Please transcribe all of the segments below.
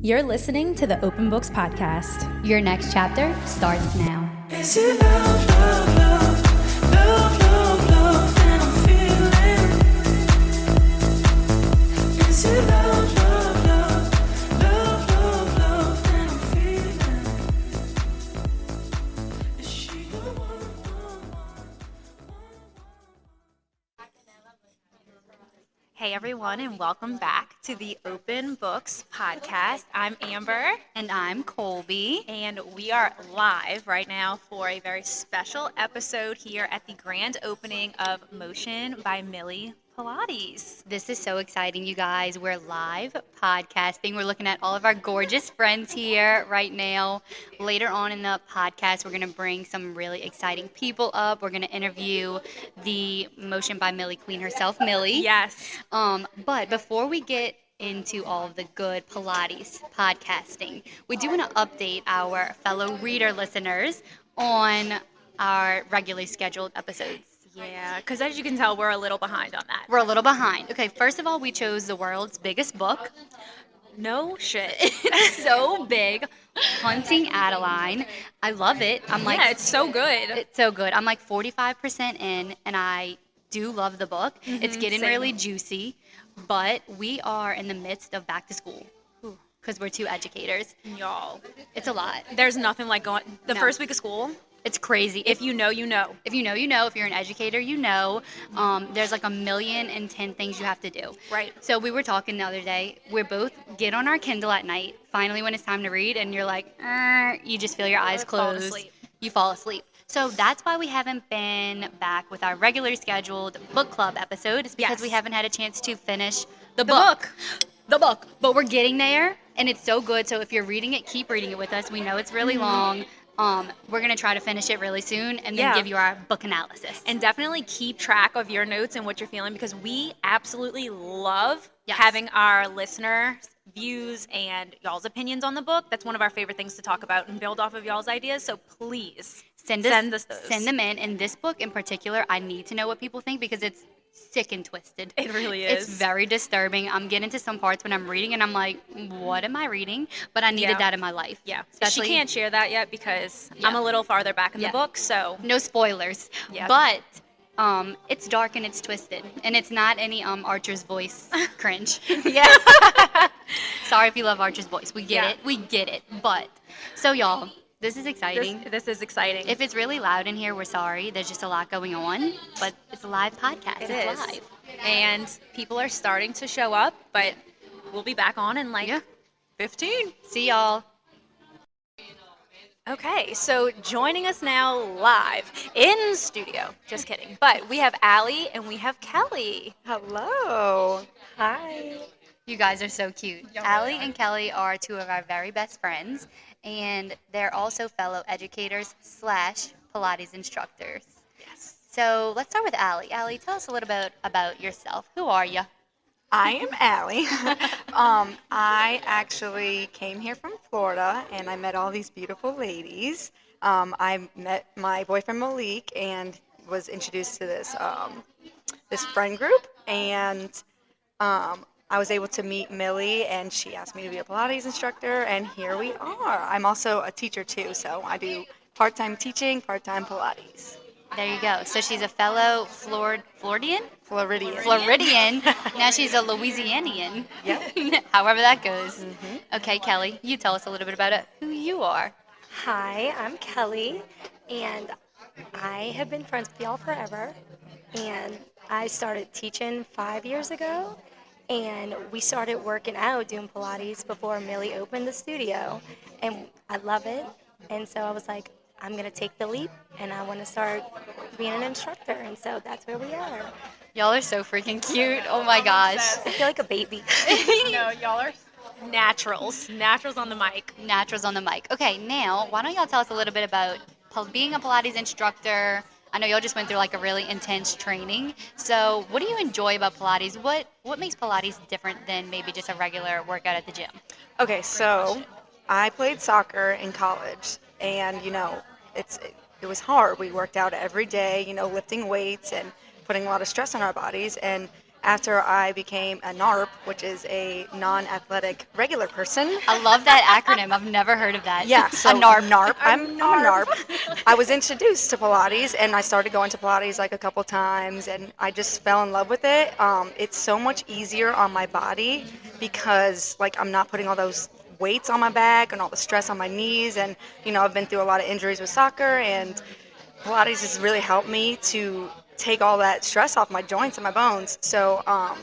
You're listening to the Open Books Podcast. Your next chapter starts now. Is it love, love, love, love, love, love that I'm feeling? Is it love, love, love, love, love, love that I'm feeling? Is she the one? Hey everyone, and welcome back to the Open Books Podcast. I'm Amber. And I'm Colby. And we are live right now for a very special episode here at the grand opening of Motion by Millie Pilates. This is so exciting, you guys. We're live podcasting. We're looking at all of our gorgeous friends here right now. Later on in the podcast, we're going to bring some really exciting people up. We're going to interview the Motion by Millie queen herself, Millie. Yes. But before we get into all of the good Pilates podcasting, we do want to update our fellow reader listeners on our regularly scheduled episodes. Yeah, because as you can tell, we're a little behind on that. We're a little behind. Okay, first of all, we chose the world's biggest book. No shit. It's so big. Hunting Adeline. I love it. Yeah, it's so good. It's so good. I'm like 45% in, and I do love the book. It's getting same. really juicy, but we are in the midst of back to school because we're two educators. Y'all, It's a lot. there's nothing like going the No. first week of school. It's crazy. If you know, you know. If you know, you know. If you're an educator, you know. There's like 1,010,000 things you have to do. Right. So we were talking the other day. We both get on our Kindle at night, finally when it's time to read, and you're like, you just feel your eyes Fall close. asleep. You fall asleep. So that's why we haven't been back with our regularly scheduled book club episode. It's because Yes. we haven't had a chance to finish The book. The book. But we're getting there, and it's so good. So if you're reading it, keep reading it with us. We know it's really long. We're going to try to finish it really soon and then Yeah. give you our book analysis. And definitely keep track of your notes and what you're feeling, because we absolutely love Yes. having our listeners' views and y'all's opinions on the book. That's one of our favorite things to talk about and build off of y'all's ideas. So please Send us those. Send them in. In this book in particular, I need to know what people think because it's sick and twisted. It really It's is. very disturbing. I'm getting to some parts when I'm reading and I'm like, what am I reading? But I needed Yeah. that in my life. Yeah. Especially, She can't share that yet because Yeah. I'm a little farther back in Yeah. the book. So no spoilers. Yeah. But it's dark and it's twisted. And it's not any Archer's voice cringe. yeah. Sorry if you love Archer's voice. We get Yeah. it. We get it. But, so y'all, this is exciting. this is exciting. If it's really loud in here, we're sorry. There's just a lot going on. But it's a live podcast. It It's is. live. And people are starting to show up, but we'll be back on in like Yeah. 15. See y'all. Okay, so joining us now live in studio. Just kidding. But we have Allie and we have Kelly. Hello. Hi. You guys are so cute. Allie and Kelly are two of our very best friends, and they're also fellow educators / Pilates instructors. Yes. So let's start with Allie. Allie, tell us a little bit about yourself. Who are you? I am Allie. I actually came here from Florida, and I met all these beautiful ladies. I met my boyfriend Malik and was introduced to this friend group, and I was able to meet Millie, and she asked me to be a Pilates instructor, and here we are. I'm also a teacher too, so I do part-time teaching, part-time Pilates. There you go. So she's a fellow Floridian? Floridian. Floridian. Now she's a Louisianian. Yep. However that goes. Okay, Kelly, you tell us a little bit about who you are. Hi, I'm Kelly, and I have been friends with y'all forever. And I started teaching 5 years ago, and we started working out doing Pilates before Millie opened the studio, and I love it. And so I was like, I'm gonna take the leap, and I want to start being an instructor, and so that's where we are. Y'all are so freaking cute. Oh my gosh. I feel like a baby. No, y'all are naturals. Naturals on the mic. Naturals on the mic. Okay, now, why don't y'all tell us a little bit about being a Pilates instructor? I know y'all just went through like a really intense training. So what do you enjoy about Pilates? What makes Pilates different than maybe just a regular workout at the gym? Okay, so I played soccer in college, and it was hard. We worked out every day, lifting weights and putting a lot of stress on our bodies. And after I became a NARP, which is a non-athletic regular person. I love that acronym. I've never heard of that. Yeah, so a NARP. I'm a NARP. I was introduced to Pilates, and I started going to Pilates like a couple times, and I just fell in love with it. It's so much easier on my body because like I'm not putting all those weights on my back and all the stress on my knees, and I've been through a lot of injuries with soccer, and Pilates has really helped me to take all that stress off my joints and my bones. So, I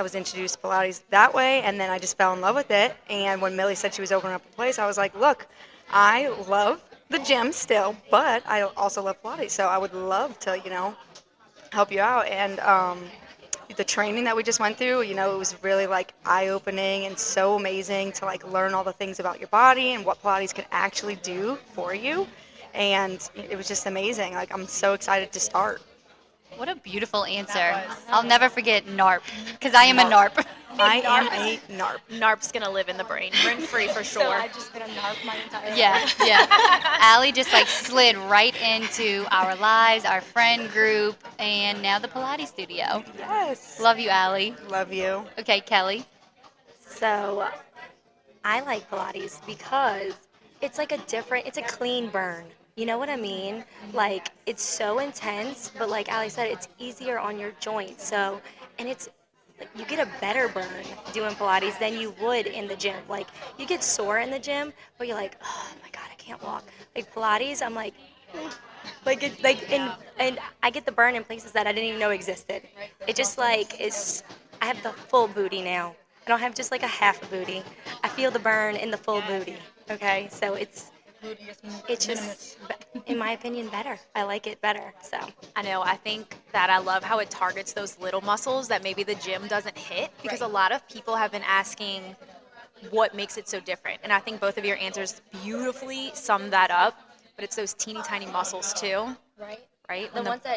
was introduced to Pilates that way, and then I just fell in love with it. And when Millie said she was opening up a place, I was like, look, I love the gym still, but I also love Pilates. So I would love to, help you out. And the training that we just went through, it was really like eye-opening and so amazing to like learn all the things about your body and what Pilates can actually do for you. And it was just amazing. Like, I'm so excited to start. What a beautiful answer. I'll never forget NARP, because I am a NARP. I am a NARP. NARP's gonna live in the brain, rent free for sure. So I've just been a NARP my entire life. Yeah. Allie just like slid right into our lives, our friend group, and now the Pilates studio. Yes. Love you, Allie. Love you. Okay, Kelly. So I like Pilates because it's like it's a clean burn. You know what I mean? Like, it's so intense, but like Ali said, it's easier on your joints. So, and it's like you get a better burn doing Pilates than you would in the gym. Like, you get sore in the gym, but you're like, oh my God, I can't walk. Like Pilates, I'm like, and I get the burn in places that I didn't even know existed. It just like is, I have the full booty now. I don't have just like a half booty. I feel the burn in the full booty. Okay, so it's just, in my opinion, better. I like it better. So I know. I think that I love how it targets those little muscles that maybe the gym doesn't hit, because a lot of people have been asking what makes it so different. And I think both of your answers beautifully sum that up. But it's those teeny tiny muscles too, right?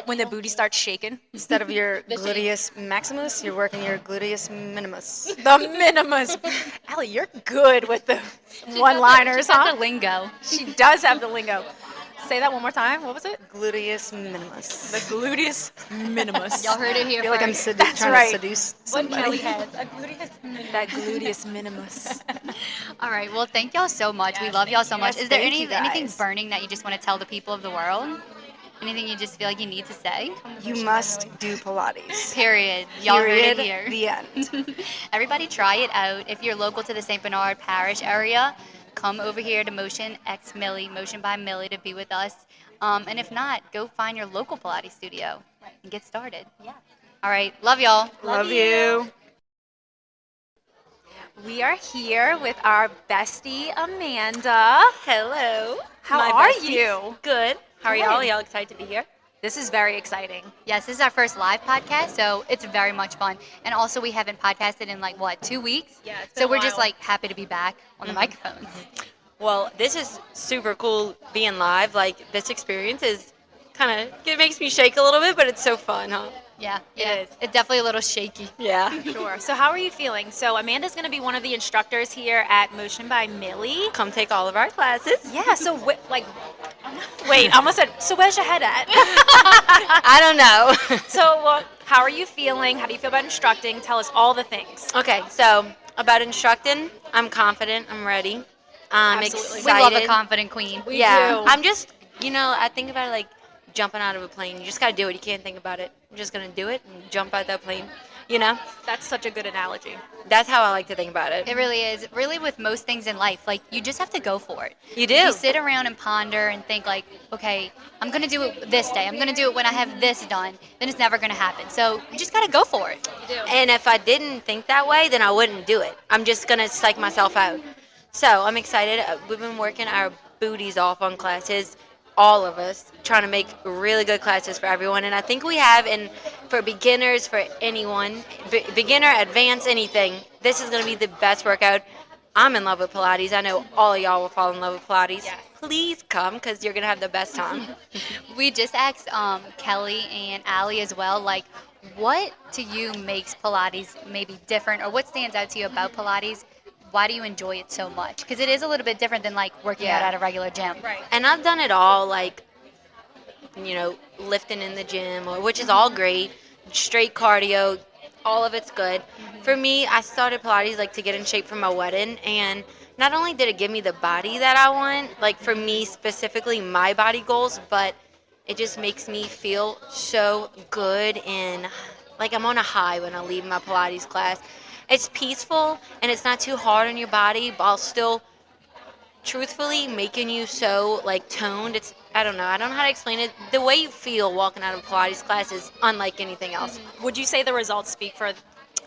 When the booty starts shaking. Instead of your gluteus maximus, you're working your gluteus minimus. The minimus. Allie, you're good with the one-liners, She's got huh? the lingo. She does have the lingo. Say that one more time. What was it? Gluteus minimus. The gluteus minimus. Y'all heard it here I feel like I'm first. trying right. to seduce what Kelly somebody. has, a gluteus minimus. That gluteus minimus. All right. Well, thank y'all so much. We love y'all so much. Yes, Is there thank you anything guys. burning that you just want to tell the people of the world? Anything you just feel like you need to say? You must do Pilates. Period. Y'all Period. heard it here. The end. Everybody try it out. If you're local to the St. Bernard Parish area, come over here to Motion X Millie, Motion by Millie, to be with us. And if not, go find your local Pilates studio and get started. Yeah. All right. Love y'all. Love you. We are here with our bestie, Amanda. Hello. How my are besties. you? Good. How are y'all? Y'all excited to be here? This is very exciting. Yes, this is our first live podcast, so it's very much fun. And also, we haven't podcasted in 2 weeks? Yeah, it's So been a we're just while. happy to be back on the microphones. Well, this is super cool being live. Like, this experience is it makes me shake a little bit, but it's so fun, huh? Yeah, It is. It's definitely a little shaky. Yeah. Sure. So how are you feeling? So Amanda's going to be one of the instructors here at Motion by Millie. Come take all of our classes. Yeah, so wait, I almost said, so where's your head at? I don't know. So how are you feeling? How do you feel about instructing? Tell us all the things. Okay, so about instructing, I'm confident. I'm ready. I'm Absolutely. We love a excited. confident queen. We yeah. do. I'm just, I think about it like jumping out of a plane. You just got to do it. You can't think about it. I'm just going to do it and jump out that plane. That's such a good analogy. That's how I like to think about it. It really is. Really, with most things in life, you just have to go for it. You do. If you sit around and ponder and think okay, I'm going to do it this day. I'm going to do it when I have this done. Then it's never going to happen. So you just got to go for it. You do. And if I didn't think that way, then I wouldn't do it. I'm just going to psych myself out. So I'm excited. We've been working our booties off on classes, all of us, trying to make really good classes for everyone. And I think we have, and for beginners, for anyone, beginner, advanced, anything, this is going to be the best workout. I'm in love with Pilates. I know all of y'all will fall in love with Pilates. Yes. Please come, because you're going to have the best time. We just asked Kelly and Allie as well, what to you makes Pilates maybe different, or what stands out to you about Pilates? Why do you enjoy it so much? Because it is a little bit different than working out Yeah. at a regular gym. Right. And I've done it all, lifting in the gym, which is all great. straight cardio, all of it's good. For me, I started Pilates like to get in shape for my wedding, and not only did it give me the body that I want, like for me specifically, my body goals, but it just makes me feel so good and like I'm on a high when I leave my Pilates class. It's peaceful and it's not too hard on your body, but I'll still truthfully making you so like toned. It's I don't know how to explain it. The way you feel walking out of a Pilates class is unlike anything else. Would you say the results speak for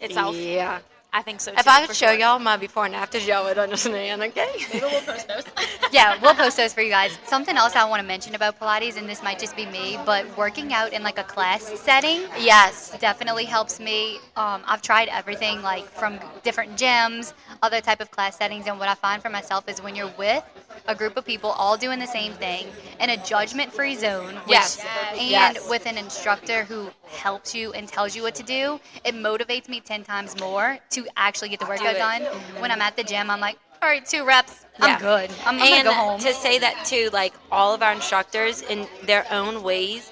itself? Yeah. I think so too. If I could for show sure. y'all my before and afters, y'all would understand, okay? Maybe we'll post those. Yeah, we'll post those for you guys. Something else I want to mention about Pilates, and this might just be me, but working out in like a class setting Yes. definitely helps me. I've tried everything, like from different gyms, other type of class settings, and what I find for myself is when you're with a group of people all doing the same thing in a judgment-free zone, Yes. and Yes. with an instructor who helps you and tells you what to do, it motivates me 10 times more to actually get the workout it. done. When I'm at the gym, I'm like, all right, 2 reps, Yeah. I'm good. I'm gonna And go home. to say that too, like all of our instructors in their own ways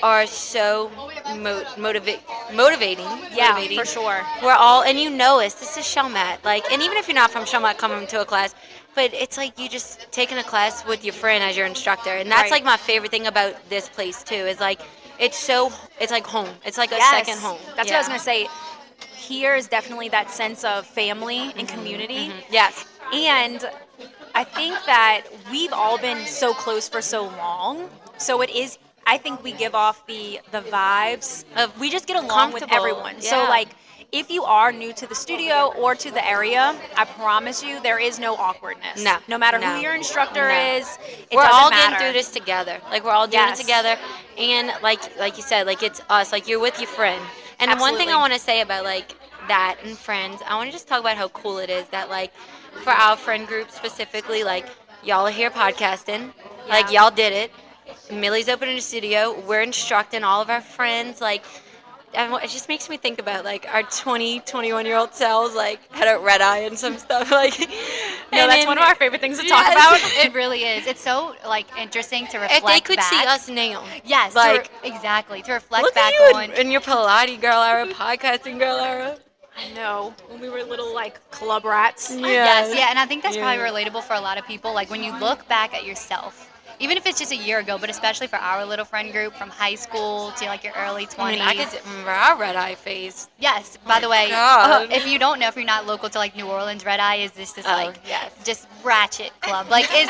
are so motivating. Yeah, motivating. for sure. We're all, and you know us, this is Showmat. Like, and even if you're not from Showmat coming to a class, but it's like you just taking a class with your friend as your instructor. And that's Right. like my favorite thing about this place too, is like, it's like home. It's like a Yes. second home. That's what I was gonna say. Here is definitely that sense of family and community. Yes. And I think that we've all been so close for so long. So it is, I think we give off the vibes of, we just get along with Comfortable, everyone. So yeah. like, if you are new to the studio or to the area, I promise you there is no awkwardness. No. No matter No. who your instructor No. is, it We're doesn't all matter. getting through this together. Like we're all doing Yes. it together, and like you said, like it's us. Like you're with your friend. And the one thing Absolutely. I want to say about like that and friends, I want to just talk about how cool it is that like for our friend group specifically, like y'all are here podcasting, like y'all did it. Millie's opening a studio. We're instructing all of our friends, like. And it just makes me think about like our 20, 21-year-old selves, like had a red eye and some stuff. Like, No, and that's then- one of our favorite things to talk Yes. about. It really is. It's so like interesting to reflect If they could back. see us now, Yes, like exactly. To reflect look back at you on. in your Pilates girl era, podcasting girl era. I know, when we were little like club rats. Yes, yeah, and I think that's Yeah. probably relatable for a lot of people. Like when you look back at yourself, even if it's just a year ago, but especially for our little friend group from high school to like your early 20s. I mean, I could remember our red eye phase. Yes. By the way, God. if you don't know, if you're not local to like New Orleans, Red Eye is this like yes. just ratchet club. Like is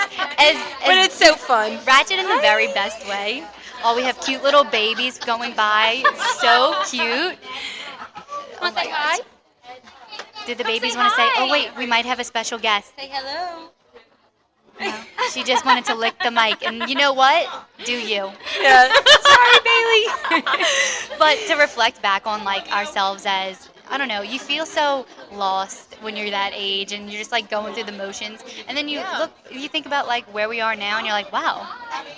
But it's so fun. ratchet in the very best way. Oh, we have cute little babies going by. So cute. Oh my gosh. Did the babies want to say, oh wait, we might have a special guest. Say hello. No, she just wanted to lick the mic. And you know what? Do you. Yeah. Sorry, Bailey. But to reflect back on like ourselves as, I don't know, you feel so lost when you're that age and you're just like going through the motions. And then you you think about like where we are now and you're like, wow,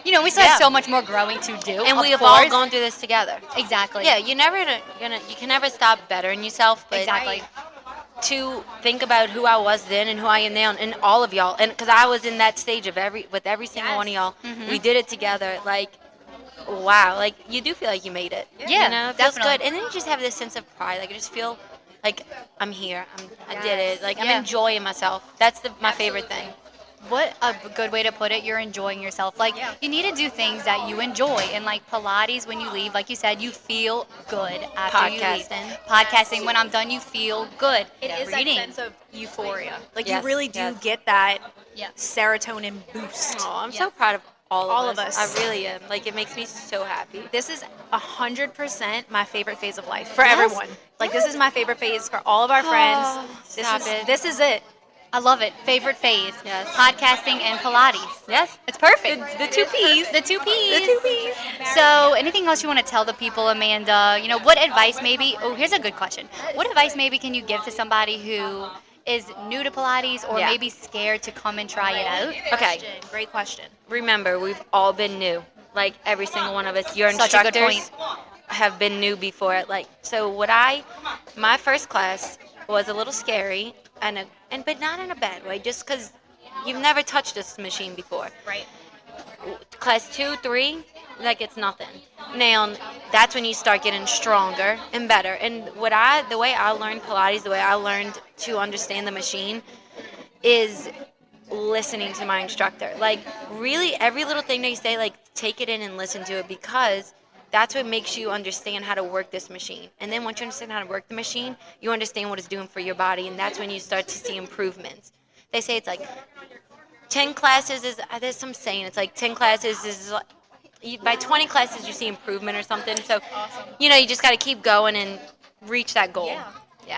you know, we still have so much more growing to do. And of we have all course. gone through this together. Exactly. Yeah, you can never stop bettering yourself. But Exactly. to think about who I was then and who I am now, and all of y'all, and because I was in that stage of with every single one of y'all, we did it together. Like, wow, like you do feel like you made it. Yeah, you know, it feels definitely. good, and then you just have this sense of pride. Like I just feel like I'm here. I did it. Like I'm Yeah. enjoying myself. That's my favorite thing. What a good way to put it. You're enjoying yourself. Like, you need to do things that you enjoy. And, like, Pilates, when you leave, like you said, you feel good after you leave. Podcasting, when I'm done, you feel good. It is Reading. that sense of euphoria. Like Yes, you really do yes. get that Yeah. serotonin boost. Oh, I'm so proud of all of us. I really am. Like it makes me so happy. This is 100% my favorite phase of life for Yes. everyone. Like this is my favorite phase for all of our friends. Stop it. This is it. I love it. Favorite phase. Yes. Podcasting and Pilates. Yes. It's perfect. The two P's. The two P's. The two P's. So, anything else you want to tell the people, Amanda? You know, what advice maybe? Oh, here's a good question. What advice maybe can you give to somebody who is new to Pilates or Yeah. maybe scared to come and try it out? Okay. Great question. Remember, we've all been new. Like every single one of us. Your Such a good instructors have been new before it. Like so, my first class was a little scary, but not in a bad way. Just because you've never touched this machine before. Right. Class 2, 3 like it's nothing. Now, that's when you start getting stronger and better. And the way I learned Pilates, the way I learned to understand the machine is listening to my instructor. Like, really, every little thing that you say, like, take it in and listen to it, because that's what makes you understand how to work this machine. And then once you understand how to work the machine, you understand what it's doing for your body, and that's when you start to see improvements. They say it's like 10 classes is, there's some saying, it's like 10 classes is, by 20 classes you see improvement or something. So, you know, you just got to keep going and reach that goal.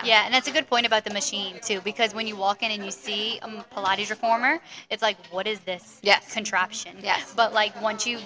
Yeah, and that's a good point about the machine too, because when you walk in and you see a Pilates reformer, it's like, what is this contraption? Yes. But like once you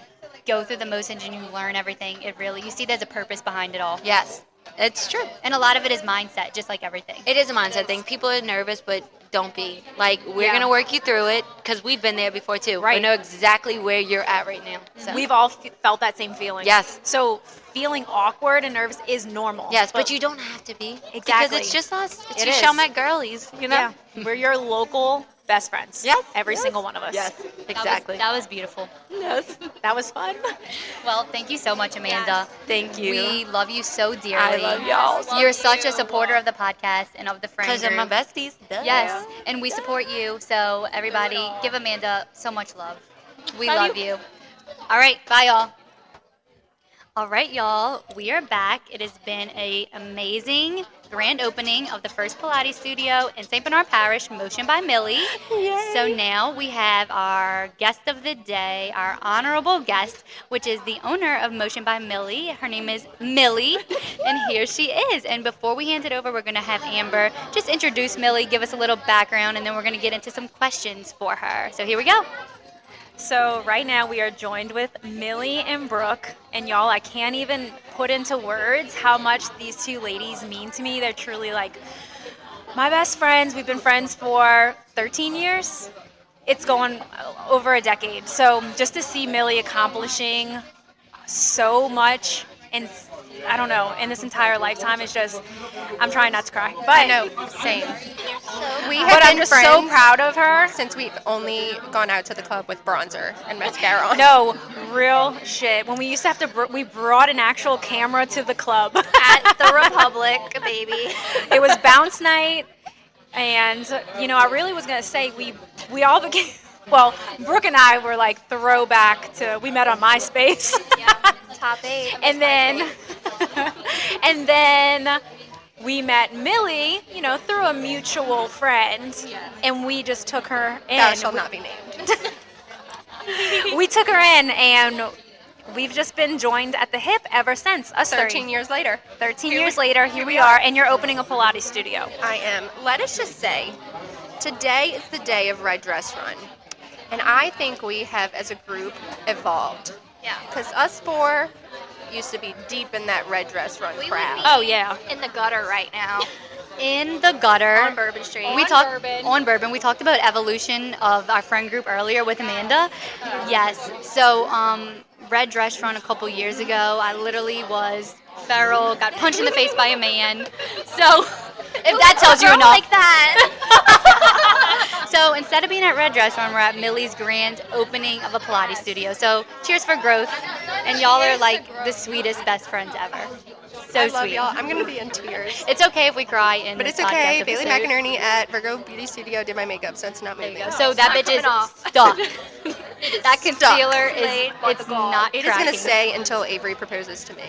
go through the motions and you learn everything, you see there's a purpose behind it all. Yes, it's true. And a lot of it is mindset, just like everything. It is a mindset thing. People are nervous, but don't be. Like, we're going to work you through it, because we've been there before too. Right. We know exactly where you're at right now. So. We've all felt that same feeling. Yes. So feeling awkward and nervous is normal. Yes, but you don't have to be. Exactly. Because it's just us. It's It your is. Chalmette girlies, you know? Yeah. We're your local best friends. Yes. Every single one of us. Yes, exactly. That was beautiful. Yes. That was fun. Well, thank you so much, Amanda. Thank you. We love you so dearly. I love y'all. You're such a supporter of the podcast and of the friend Because they're my group. besties. Duh. Yes, and we support you. So everybody, give Amanda so much love. We love you. All right, bye, y'all. All right, y'all, we are back. It has been an amazing grand opening of the first Pilates studio in St. Bernard Parish, Motion by Millie. Yay. So now we have our guest of the day, our honorable guest, which is the owner of Motion by Millie. Her name is Millie, and here she is. And before we hand it over, we're going to have Amber just introduce Millie, give us a little background, and then we're going to get into some questions for her. So here we go. So right now we are joined with Millie and Brooke, and y'all, I can't even put into words how much these two ladies mean to me. They're truly like my best friends. We've been friends for 13 years. It's going over a decade. So just to see Millie accomplishing so much in, I don't know, in this entire lifetime is just, I'm trying not to cry. But I know, same. We have but I'm been just friends so proud of her. since we've only gone out to the club with bronzer and mascara on. No, real shit. When we used to have to, we brought an actual camera to the club. At the Republic, baby. It was bounce night, and you know, I really was gonna say we all became. Well, Brooke and I were like throwback to we met on MySpace. Yeah, top 8. and then and then we met Millie, you know, through a mutual friend, and we just took her in. Thou shall not be named. We took her in, and we've just been joined at the hip ever since. Us 13 three. years later. 13 years later, here we are, and you're opening a Pilates studio. I am. Let us just say, today is the day of Red Dress Run. And I think we have, as a group, evolved. Yeah. Because us four used to be deep in that Red Dress Run We crowd. would be Oh, yeah. in the gutter right now. In the gutter. On Bourbon Street. We talked on Bourbon. We talked about evolution of our friend group earlier with Amanda. Yes. So, Red Dress Run a couple years ago, I literally was feral, got punched in the face by a man. So, if that tells you Girl enough. like that. So instead of being at Red Dress Run, we're at Millie's grand opening of a Pilates studio. So cheers for growth, and y'all are like the sweetest best friends ever. So I love sweet. y'all. I'm going to be in tears. It's okay if we cry in But this it's okay. podcast Bailey episode. McInerney at Virgo Beauty Studio did my makeup, so it's not There moving. you go. So that bitch is coming off. stuck. That concealer is Played by it's the ball. not It is going to cracking. stay until Avery proposes to me.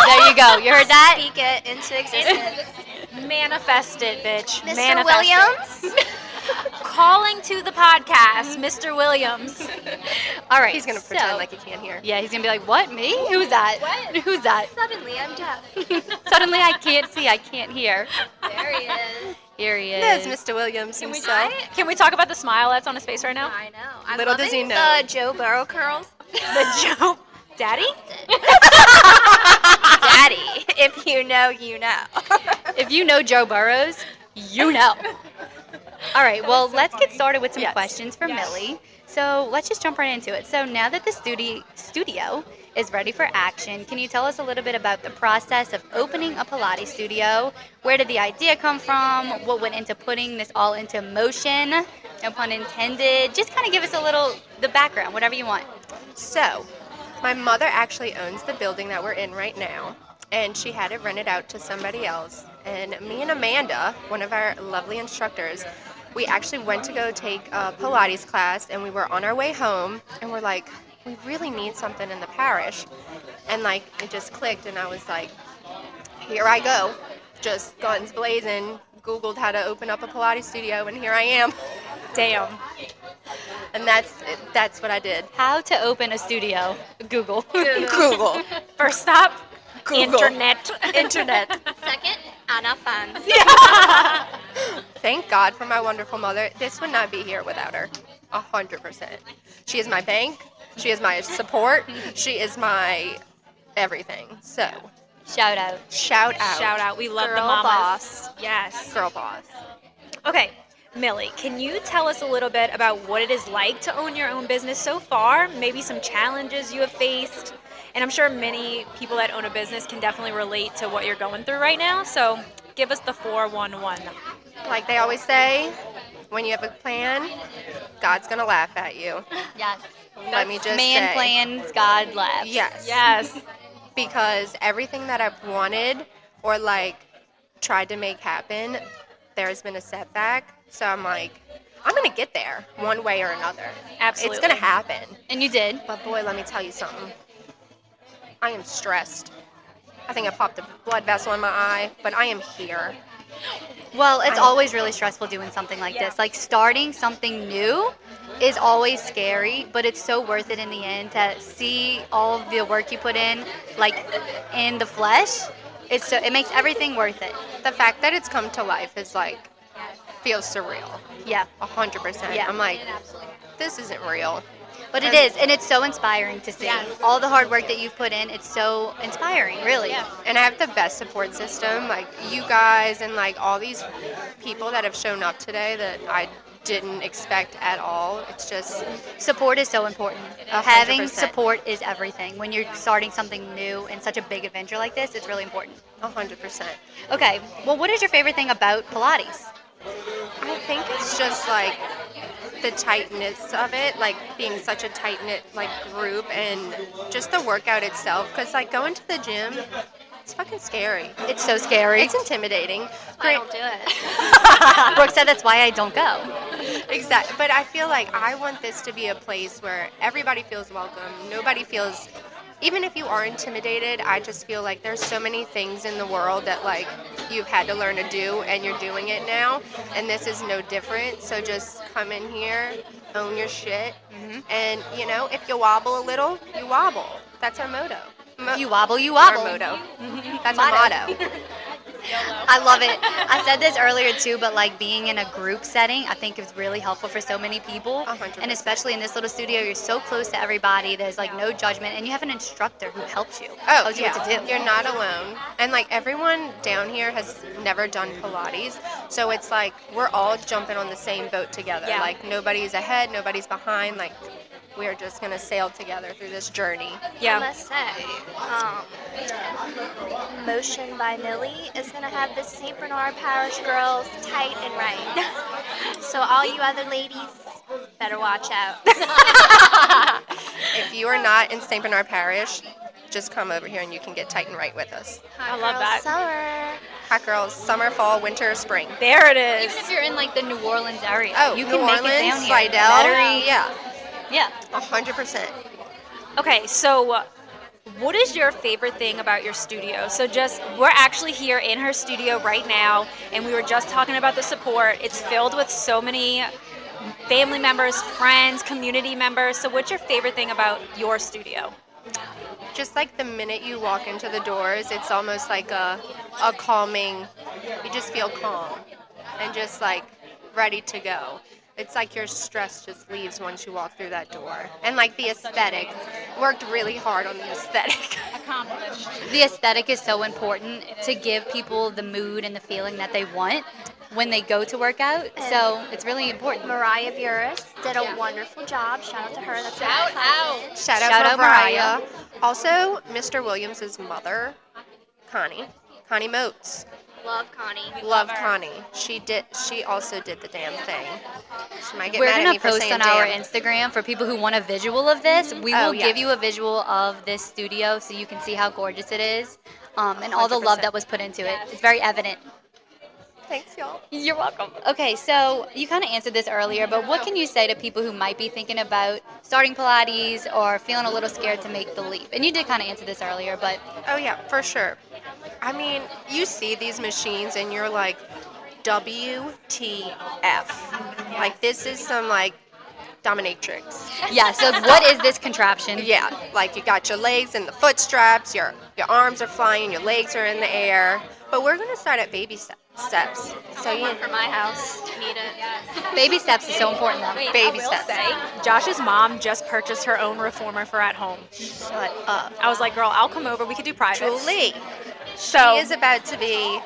There you go. You heard that? Speak it into existence. Manifest it, bitch. Mr. Manifest Williams. it. Calling to the podcast, Mr. Williams. All right. He's going to so- pretend like he can't hear. Yeah, he's gonna be like, "What? Me? Who's that? What? Who's that?" Suddenly, I'm deaf. Suddenly, I can't see. I can't hear. There he is. Here he There's is. Mr. Williams himself. Can we talk about the smile that's on his face right now? I know. I'm Little does he loving know. the Joe Burrow curls. The Joe. Daddy? Daddy, if you know, you know. If you know Joe Burrows, you know. All right, well, let's get started with some questions for Millie. So let's just jump right into it. So now that the studio is ready for action, can you tell us a little bit about the process of opening a Pilates studio? Where did the idea come from? What went into putting this all into motion? No pun intended. Just kind of give us a little, the background, whatever you want. So, My mother actually owns the building that we're in right now, and she had it rented out to somebody else. And me and Amanda, one of our lovely instructors, we actually went to go take a Pilates class, and we were on our way home, and we're like, we really need something in the parish. And like, it just clicked, and I was like, here I go. Just guns blazing, Googled how to open up a Pilates studio, and here I am. Damn. And that's what I did. How to open a studio? Google. Google. First stop, Google. internet. Second, Anna funds. Thank God for my wonderful mother. This would not be here without her. 100%. She is my bank. She is my support. She is my everything. So, Shout out. shout out. Shout out. We love the Girl mamas. boss. Yes. Girl boss. Okay, Millie, can you tell us a little bit about what it is like to own your own business so far? Maybe some challenges you have faced. And I'm sure many people that own a business can definitely relate to what you're going through right now. So give us the 411. Like they always say, when you have a plan, God's going to laugh at you. Yes. Let me just Man say. plans, God laughs. Yes. Yes. Because everything that I've wanted or like tried to make happen, there's been a setback. So I'm like, I'm going to get there one way or another. Absolutely. It's going to happen. And you did. But boy, let me tell you something. I am stressed. I think I popped a blood vessel in my eye, but I am here. Well, it's always really stressful doing something like this. Like starting something new is always scary, but it's so worth it in the end to see all of the work you put in, like in the flesh. It makes everything worth it. The fact that it's come to life is like, feels surreal. Yeah. 100%. Yeah. I'm like, this isn't real. But it is, and it's so inspiring to see. All the hard work that you've put in, it's so inspiring, really. And I have the best support system, like you guys and like all these people that have shown up today that I didn't expect at all. It's just Support is so important. 100%. Having support is everything. When you're starting something new in such a big adventure like this, it's really important. 100%. Okay, well, what is your favorite thing about Pilates? I think it's just like the tightness of it, like being such a tight-knit like group, and just the workout itself, because like going to the gym, it's fucking scary. It's so scary. It's intimidating. I don't do it. Brooke said that's why I don't go. Exactly. But I feel like I want this to be a place where everybody feels welcome. Nobody feels, even if you are intimidated, I just feel like there's so many things in the world that like you've had to learn to do, and you're doing it now, and this is no different. So just come in here, own your shit, and you know, if you wobble a little, you wobble. That's our motto. You wobble, you wobble. Our motto. That's our motto. I love it. I said this earlier too, but like being in a group setting, I think is really helpful for so many people. 100%. And especially in this little studio, you're so close to everybody. There's like no judgment, and you have an instructor who helps you. Oh, tells you yeah. what to do. You're not alone. And like everyone down here has never done Pilates. So it's like we're all jumping on the same boat together. Yeah. Like nobody's ahead, nobody's behind. Like we're just going to sail together through this journey. I Yeah. must say, Motion by Millie is going to have the St. Bernard Parish girls tight and right. So all you other ladies, better watch out. If you are not in St. Bernard Parish, just come over here and you can get tight and right with us. I love Girls that. Summer. Hot girls, summer, fall, winter, spring. There it is. Even if you're in like the New Orleans area, Oh, you New can Orleans, make it down here. Slidell, Metairie. yeah, Yeah. 100%. Okay, so what is your favorite thing about your studio? So we're actually here in her studio right now, and we were just talking about the support. It's filled with so many family members, friends, community members. So what's your favorite thing about your studio? Just like the minute you walk into the doors, it's almost like a calming, you just feel calm and just like ready to go. It's like your stress just leaves once you walk through that door. And like the aesthetic, worked really hard on the aesthetic. The aesthetic is so important to give people the mood and the feeling that they want when they go to work out. So it's really important. Mariah Burris did a wonderful job. Shout out to her. That's Shout out. Shout Shout out out Mariah. Also, Mr. Williams' mother, Connie Motes. Love Connie. Love Connie. She also did the damn thing. She might get We're mad at going me to for post saying on our damn. Instagram for people who want a visual of this. We Oh, will yes. give you a visual of this studio so you can see how gorgeous it is, and all the love 100%. that was put into it. It's very evident. Thanks, y'all. You're welcome. Okay, so you kind of answered this earlier, but what can you say to people who might be thinking about starting Pilates or feeling a little scared to make the leap? And you did kind of answer this earlier, but Oh yeah, for sure. I mean, you see these machines and you're like, WTF. Like, this is some, like, dominatrix. yeah, so what is this contraption? Yeah, like you got your legs in the foot straps, your arms are flying, your legs are in the air. But we're going to start at baby steps. So you For my house. Need it. Baby steps is so important though. baby steps. Josh's mom just purchased her own reformer for at home. Shut up. I was like, girl, I'll come over. We could do private. Julie, So she is about to be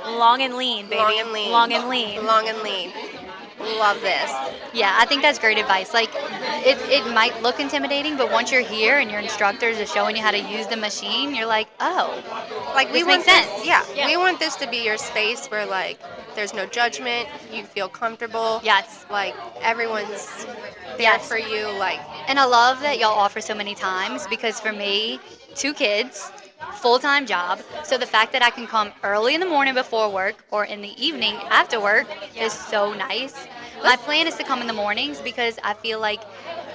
long and lean, baby. long and lean. Long and lean. Long and lean. Love this. Yeah, I think that's great advice. Like, it might look intimidating, but once you're here and your instructors are showing you how to use the machine, you're like, oh, Like we This want makes this, sense. yeah, we want this to be your space where like there's no judgment, you feel comfortable. yes. Like everyone's there Yes. for you. Like And I love that y'all offer so many times because for me, 2 kids, full-time job, so the fact that I can come early in the morning before work or in the evening after work is so nice. My plan is to come in the mornings because I feel like,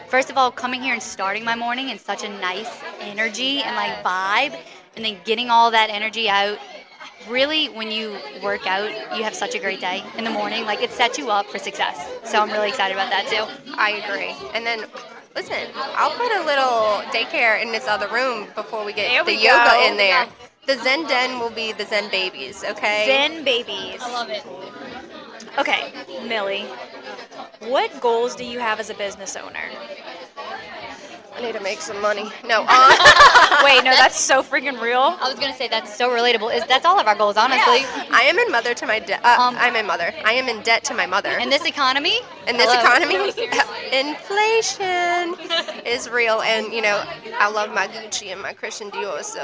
first of all, coming here and starting my morning in such a nice energy and like vibe, and then getting all that energy out. Really, when you work out, you have such a great day in the morning. Like, it sets you up for success. So I'm really excited about that too. I agree. And then listen, I'll put a little daycare in this other room before we get the yoga in there. The Zen Den will be the Zen babies, okay? Zen babies. I love it. Okay, Millie, what goals do you have as a business owner? I need to make some money. No, Wait, no, that's so freaking real. I was gonna say that's so relatable. That's all of our goals, honestly. I am in mother to my I'm in mother. I am in debt to my mother. In this economy, In this hello. economy, inflation is real, and you know I love my Gucci and my Christian Dior, so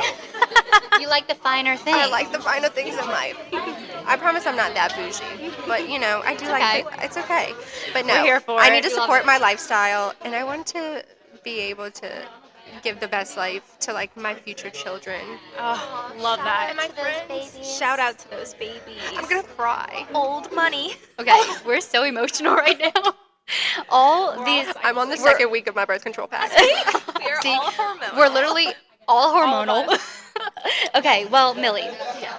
You like the finer things. I like the finer things in life. I promise I'm not that bougie, but you know I do like okay. it's okay. But no, We're here for I it. need to We love support it. my lifestyle, and I want to be able to give the best life to like my future children. Oh, love that. My friends. Shout out to those babies. I'm gonna cry. Old money. Okay, we're so emotional right now. All these, I'm on the second week of my birth control pass. see, we're literally all hormonal. Okay, well, Millie,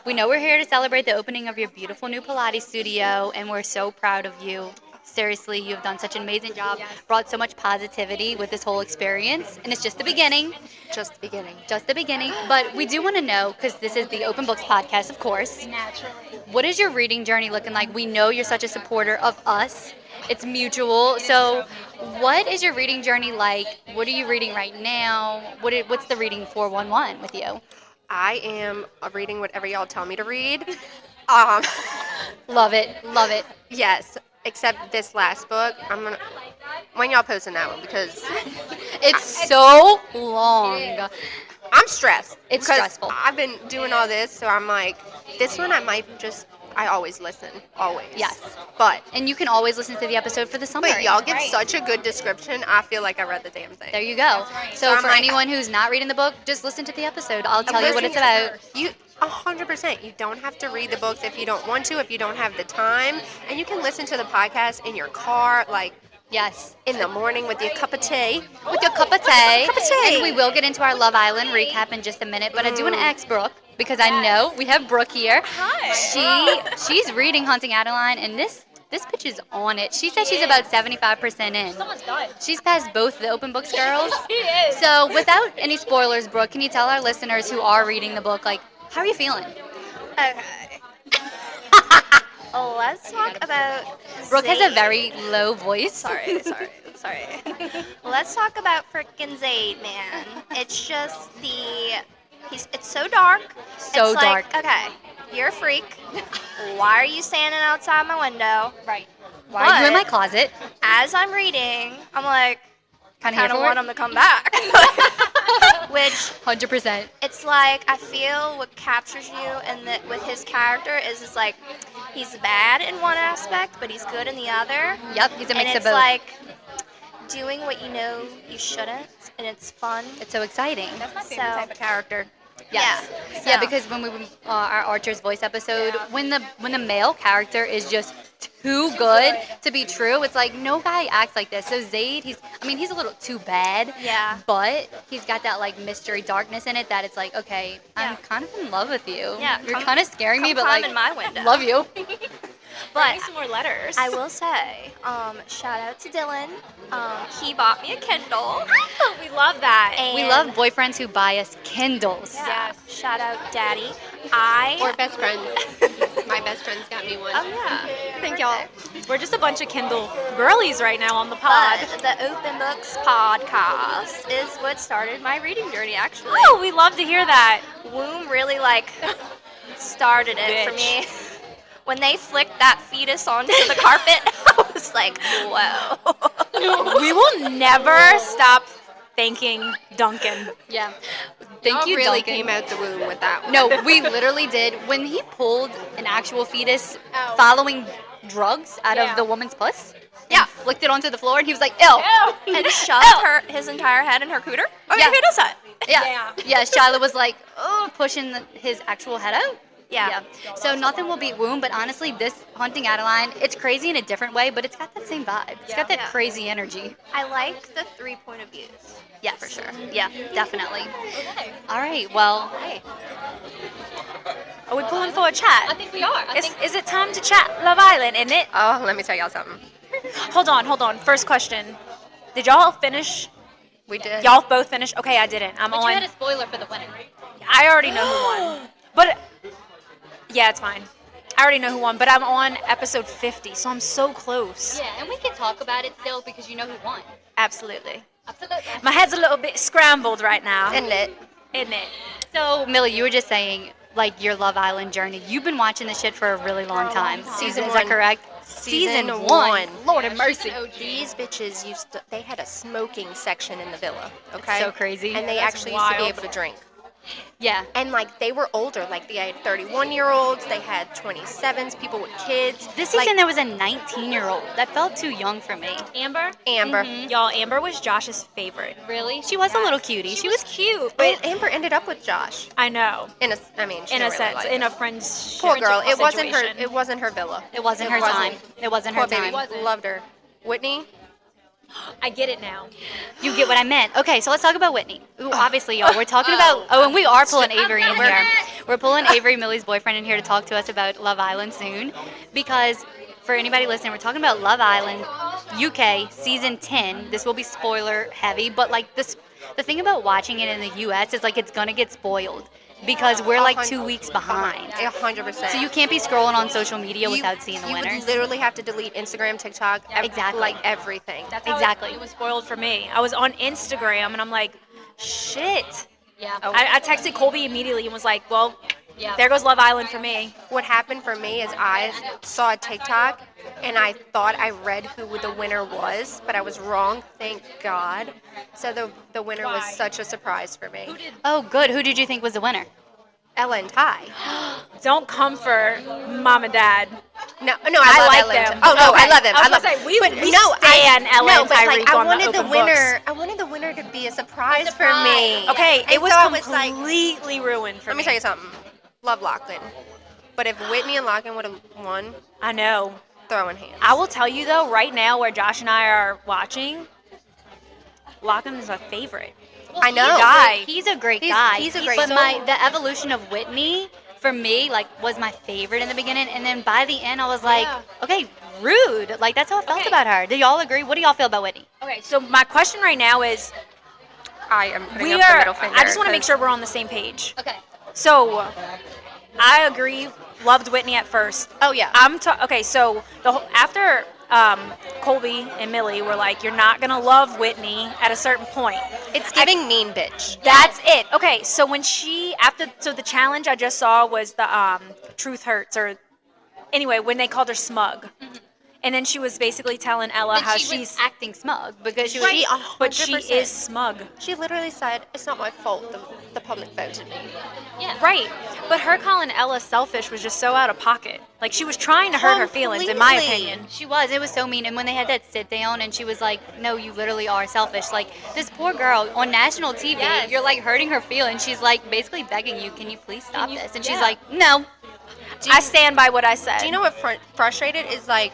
we know we're here to celebrate the opening of your beautiful new Pilates studio, and we're so proud of you. Seriously, you've done such an amazing job, brought so much positivity with this whole experience, and it's just the beginning. Just the beginning. Just the beginning. But we do want to know, because this is the Open Books podcast, of course. Naturally. What is your reading journey looking like? We know you're such a supporter of us. It's mutual. So what is your reading journey like? What are you reading right now? What's the reading 411 with you? I am reading whatever y'all tell me to read. Love it. Love it. Yes, except this last book. When y'all posting that one, because It's so long. I'm stressed. It's because stressful. I've been doing all this, so I'm like, this one I always listen, always. Yes. But And you can always listen to the episode for the summary. y'all give such a good description. I feel like I read the damn thing. There you go. So So I'm for like- anyone who's not reading the book, just listen to the episode. I'll tell you what it's about. You 100%. You don't have to read the books if you don't want to, if you don't have the time, and you can listen to the podcast in your car, like Yes. in the morning with your cup of tea. With your cup of tea. Cup of tea. And we will get into our Love Island recap in just a minute, but I do want to ask Brooke, because I know we have Brooke here. Hi. She's reading Hunting Adeline, and this bitch is on it. She says she's about 75% in. Someone's done. She's passed both the Open Books girls. She is. So without any spoilers, Brooke, can you tell our listeners who are reading the book, like, how are you feeling? Okay. Let's talk about. Brooke has a Zayd. very low voice. Sorry. Let's talk about frickin' Zayd, man. It's just it's so dark. So it's like, dark. okay, you're a freak. Why are you standing outside my window? Right. Why are you in But- my closet? As I'm reading, I'm like, Kind kind of of want him to come back. Which 100%. it's like I feel what captures you and that with his character is it's like he's bad in one aspect, but he's good in the other. Yep, he's a mix And of it's both. like doing what you know you shouldn't, and it's fun. It's so exciting. That's my So- favorite type of character. Yes. Yeah. Yeah, So- because when we our Archer's voice episode, when the male character is just too good to be true, it's like no guy acts like this. So Zayd, he's a little too bad. Yeah. But he's got that like mystery darkness in it that it's like, okay, I'm kind of in love with you. Yeah, You're come- kind of scaring me, come but climb like in my window. love you. But Some more letters. I will say, shout out to Dylan. He bought me a Kindle. We love that. And We love boyfriends who buy us Kindles. Yeah. Shout out, Daddy. Or best friends. My best friends got me one. Oh yeah. Thank y'all. We're just a bunch of Kindle girlies right now on the pod. But the Open Books podcast is what started my reading journey. Actually, Oh, we love to hear that. Womb really started it for me. When they flicked that fetus onto the carpet, I was like, whoa. We will never stop thanking Duncan. Yeah. Thank Y'all you, really Duncan. came out the womb with that one. No, we literally did. When he pulled an actual fetus following drugs out of the woman's puss, Yeah. flicked it onto the floor, and he was like, ew. And shoved his entire head in her cooter. Oh, Yeah. yeah. Who does that? Yeah, Shiloh was like, pushing his actual head out. Yeah. So nothing will beat Womb, but honestly, this Hunting Adeline, it's crazy in a different way, but it's got that same vibe. It's got that Yeah. crazy energy. I like the 3 point of views. Yeah, for sure. Yeah, definitely. All right, well, Are we pulling for a chat? I think we are. Is it time to chat Love Island, isn't it? Oh, let me tell y'all something. Hold on. First question. Did y'all finish? We did. Y'all both finished? Okay, I didn't. I'm but on. you had a spoiler for the winner. I already know who won. But yeah, it's fine. I already know who won, but I'm on episode 50, so I'm so close. Yeah, and we can talk about it still because you know who won. Absolutely. Absolutely. My head's a little bit scrambled right now. Isn't it? Isn't it? So, Millie, you were just saying, like, your Love Island journey. You've been watching this shit for a really long time. Season Is that one. correct? Season one. one. Lord have mercy. These bitches they had a smoking section in the villa, okay? So crazy. And they That's actually used to be wild. able to drink. Yeah. And like they were older, like they had 31-year-olds, they had 27s, people with kids. This season like, there was a 19-year-old. That felt too young for me. Amber? Amber. Y'all, Amber was Josh's favorite. Really? She was a little cutie. She was cute. But Amber ended up with Josh. I know. She In a don't really sense, like in it. a friend's Poor girl. It wasn't her. situation. It wasn't her villa. It wasn't her time. It wasn't Poor her baby. time. Loved her. Whitney. I get it now. You get what I meant. Okay, so let's talk about Whitney. Ooh, obviously, y'all, we're talking about. Oh, and we are pulling Avery in here. We're pulling Avery, Millie's boyfriend, in here to talk to us about Love Island soon. Because for anybody listening, we're talking about Love Island UK season 10. This will be spoiler heavy, but like this, the thing about watching it in the US is like it's gonna get spoiled because we're like 2 weeks behind. 100%. So you can't be scrolling on social media without seeing the You winners. would literally have to delete Instagram, TikTok, Exactly. like everything. That's how Exactly. It was spoiled for me. I was on Instagram and I'm like, shit. Yeah. I texted Colby immediately and was like, well, Yeah. there goes Love Island for me. What happened for me is I saw a TikTok and I thought I read who the winner was, but I was wrong. Thank God. So the winner was such a surprise for me. Oh, good. Who did you think was the winner? Ella and Ty. Don't come for mom and dad. No, I love like Ella and them. Ty. Oh no, Okay. I love them. I was love gonna say, we but stan Ella no, and but like Tyreek I on the wanted the open winner. books. I wanted the winner to be a surprise for me. Okay, And it was so I was like, completely ruined for let me tell you something. Love Lachlan, but if Whitney and Lachlan would have won, I know. throwing hands. I will tell you though, right now where Josh and I are watching, Lachlan is my favorite. I know. guy. He's a great He's- guy. he's a great But guy. the evolution of Whitney for me like was my favorite in the beginning, and then by the end I was like, okay, rude. Like that's how I felt about her. Do y'all agree? What do y'all feel about Whitney? Okay, so my question right now is, I am putting we up the are. middle finger. I just want to make 'cause sure we're on the same page. Okay. So, I agree. Loved Whitney at first. Oh yeah. Okay, so after Colby and Millie were like, "You're not gonna love Whitney at a certain point." It's giving mean bitch. That's it. Okay, so when the challenge I just saw was the Truth Hurts, or anyway, when they called her smug. And then she was basically telling Ella But how she she's was acting smug because she was. Right. but she 100%. is smug. She literally said, "It's not my fault. The public voted me." Right. But her calling Ella selfish was just so out of pocket. Like, she was trying to hurt her feelings, in my Completely. opinion. She was. It was so mean. And when they had that sit down and she was like, no, you literally are selfish. Like, this poor girl on national TV, Yes. you're like hurting her feelings. She's like basically begging you, can you please stop you- this? And she's yeah. like, no. I stand by what I said. Do you know what frustrated is like?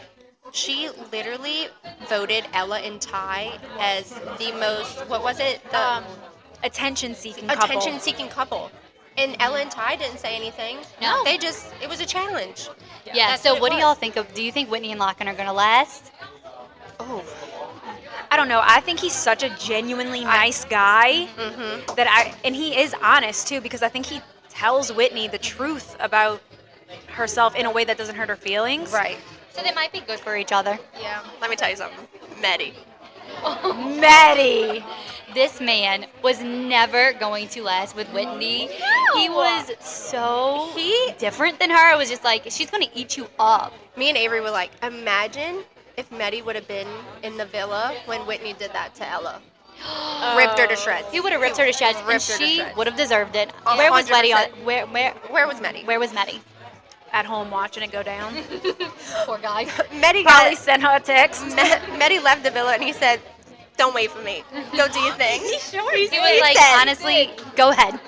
She literally voted Ella and Ty as the most. What was it? The Attention-seeking couple. attention-seeking couple. And Ella and Ty didn't say anything. No. They just. It was a challenge. Yeah, That's so what what it do y'all was. think of, do you think Whitney and Lachlan are going to last? Oh. I don't know. I think he's such a genuinely nice guy and he is honest too, because I think he tells Whitney the truth about herself in a way that doesn't hurt her feelings. Right. So they might be good for each other. Yeah. Let me tell you something. Maddie. Maddie. This man was never going to last with Whitney. He was so different than her. It was just like, she's going to eat you up. Me and Avery were like, imagine if Maddie would have been in the villa when Whitney did that to Ella. Ripped her to shreds. He would have ripped her to shreds, and Ripped her to she shreds. would have deserved it. Where was Maddie? 100%. Where was Maddie? Where was Maddie? At home watching it go down. Poor guy. Maddie Probably sent her a text. Maddie left the villa and he said, "Don't wait for me. Go do your thing." He was like, honestly, go ahead.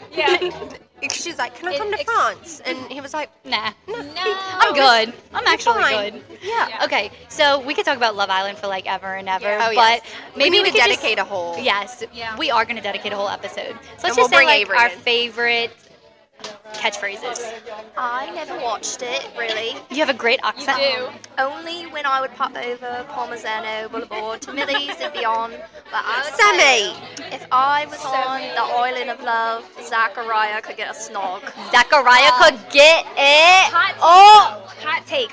She's like, "Can I come to France?" And he was like, Nah. "No, I'm good. I'm actually fine." good. Yeah. Okay, so we could talk about Love Island for like ever and ever, Oh, but yes. maybe we we need to could dedicate just, a whole. Yes, we are going to dedicate a whole episode. So let's And just we'll say bring like Avery our in. favorite catchphrases. I never watched it, really. You have a great accent. Only when I would pop over Parmigiano Boulevard to Millie's and beyond. But I would Sammy! say if I was on the island of love, Zachariah could get a snog. Zachariah could get it.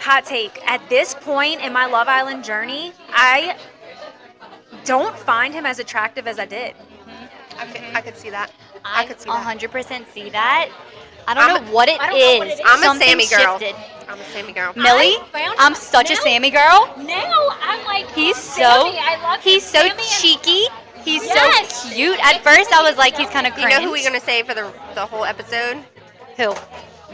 Hot take. At this point in my Love Island journey, I don't find him as attractive as I did. I could see that. I could see that. 100% see that. I don't know what it is. I'm a Something Sammy girl. shifted. I'm a Sammy girl. Millie, I'm such a Sammy girl. Now I'm like, He's so Sammy, I love he's him. so Sammy and- cheeky. He's Yes. so cute. At first, I was like, he's kind of You cringe. know who we're gonna say for the whole episode? Who?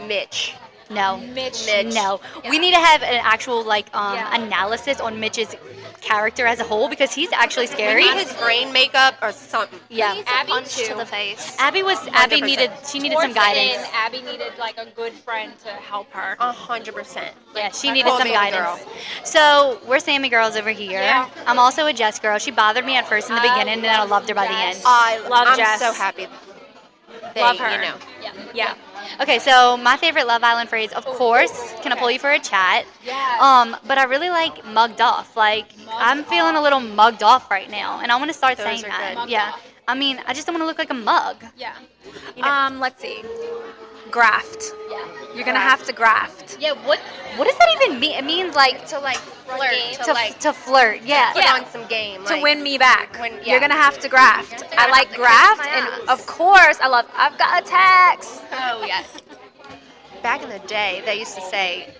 Mitch. No. Mitch. No. We need to have an actual like analysis on Mitch's character as a whole because he's actually scary. We need his brain makeup or something. Yeah. Abby punch to the face. Abby 100%. needed some Towards the guidance. end, Abby needed like a good friend to help her. 100%. Yeah, she a needed cool some baby guidance. So we're Sammy girls over here. Yeah. I'm also a Jess girl. She bothered me at first in the beginning, and then I loved her by the end. Love I'm Jess. so happy. Love her. You know. Yeah. Okay, so my favorite Love Island phrase, of course, can I pull you for a chat? Yes. But I really like mugged off. Like I'm feeling a little mugged off right now, and I want to start Those saying are that. good. Mugged Yeah. off. I mean, I just don't want to look like a mug. Yeah. Let's see. Graft. Yeah. You're gonna have to graft. Yeah. What does that even mean? It means like To like flirt. to flirt. Yeah. Put on some game. To like, win me back. when- yeah. You're gonna have to graft. I like to kiss graft, my and ass. of course, I've got a tax. Oh yes. Back in the day, they used to say,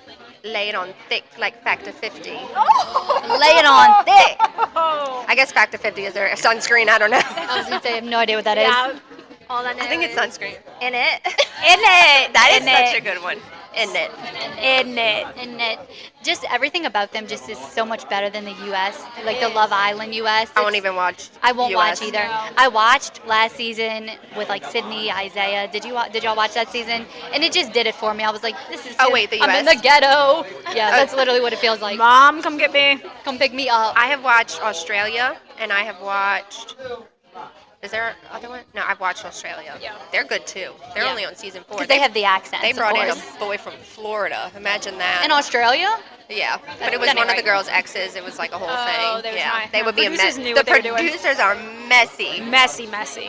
"Lay it on thick, like factor 50." Lay it on thick. I guess factor 50 is their sunscreen. I don't know. I was gonna say I have no idea what that is. All I know I think it's is sunscreen. in it. In it. That is in such it. a good one. Isn't it? In it. And it, just everything about them just is so much better than the U.S. Like the Love Island U.S. I won't even watch. I won't US. watch either. I watched last season with like Sydney, Isaiah. Did y'all watch that season? And it just did it for me. I was like, this is. Oh, wait, the I'm in US? the ghetto. Yeah, that's literally what it feels like. Mom, come get me. Come pick me up. I have watched Australia, and I have watched. Is there other one? No, I've watched Australia. Yeah. They're good too. They're Yeah. only on season 4. Because they have the accents. They brought of in course. a boy from Florida. Imagine that. In Australia. Yeah, but it was That ain't one of the right. girls' exes. It was like a whole Oh, thing. they was Yeah, my- they would be a producers mess. knew The what they were doing. producers are messy. Messy. Messy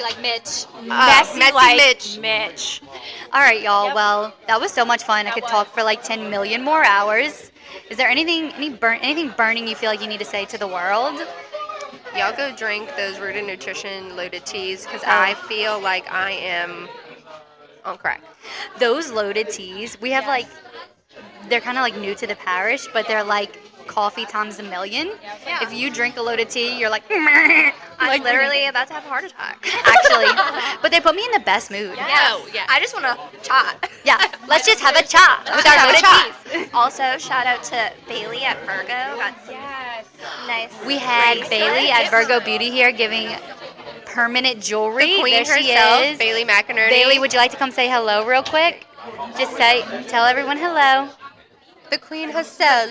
like Mitch. Messy messy like Mitch. Mitch. All right, y'all. Well, that was so much fun. I could talk for like 10 million more hours. Is there anything burning you feel like you need to say to the world? Y'all go drink those Rooted Nutrition loaded teas because I feel like I am on crack. Those loaded teas, we have like, they're kind of like new to the parish, but they're like coffee times a million. Yeah. If you drink a load of tea, you're like, "Meh." I'm Like, literally about to have a heart attack. actually. But they put me in the best mood. Yeah. I just want to chat. Yeah, let's just have a chat with our loaded teas. Also, shout out to Bailey at Virgo. Got some nice. We had bracelets. Bailey at Virgo Beauty here giving permanent jewelry. The queen there herself, she is. Bailey McInerney. Bailey, would you like to come say hello real quick? Just tell everyone hello. The queen herself.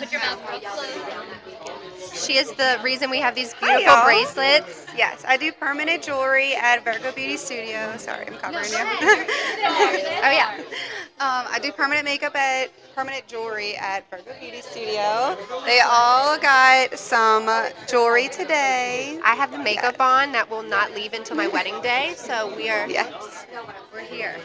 She is the reason we have these beautiful y'all. bracelets. Yes, I do permanent jewelry at Virgo Beauty Studio. Sorry, I'm covering you. Oh yeah. I do permanent jewelry at Virgo Beauty Studio. They all got some jewelry today. I have the makeup on that will not leave until my wedding day, so we're here.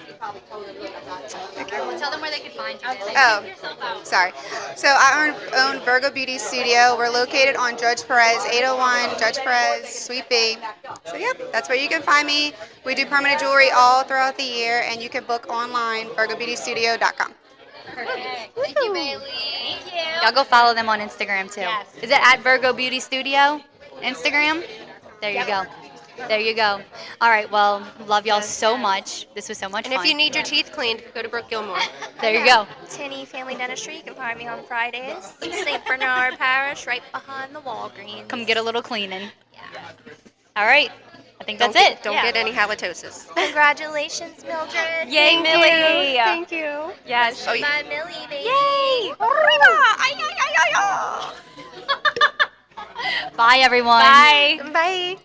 Tell them where they can find you. Oh, sorry. So I own Virgo Beauty Studio. We're located on Judge Perez, 801 Judge Perez, Suite B. So yep, that's where you can find me. We do permanent jewelry all throughout the year, and you can book online, virgobeautystudio.com. Thank you, Bailey. Thank you. Y'all go follow them on Instagram too. Yes. Is it at Virgo Beauty Studio? Instagram? There you go. There you go. All right, well, love y'all so much. This was so much And fun. if you need your teeth cleaned, go to Brooke Gilmore. There you go. Tinny Family Dentistry. You can find me on Fridays. St. Bernard Parish, right behind the Walgreens. Come get a little cleaning. All right. I think that's Don't it. get any halitosis. Congratulations, Mildred. Yay, Millie. Thank you. Yes. Oh, My Millie, baby. Yay. Bye, everyone. Bye. Bye.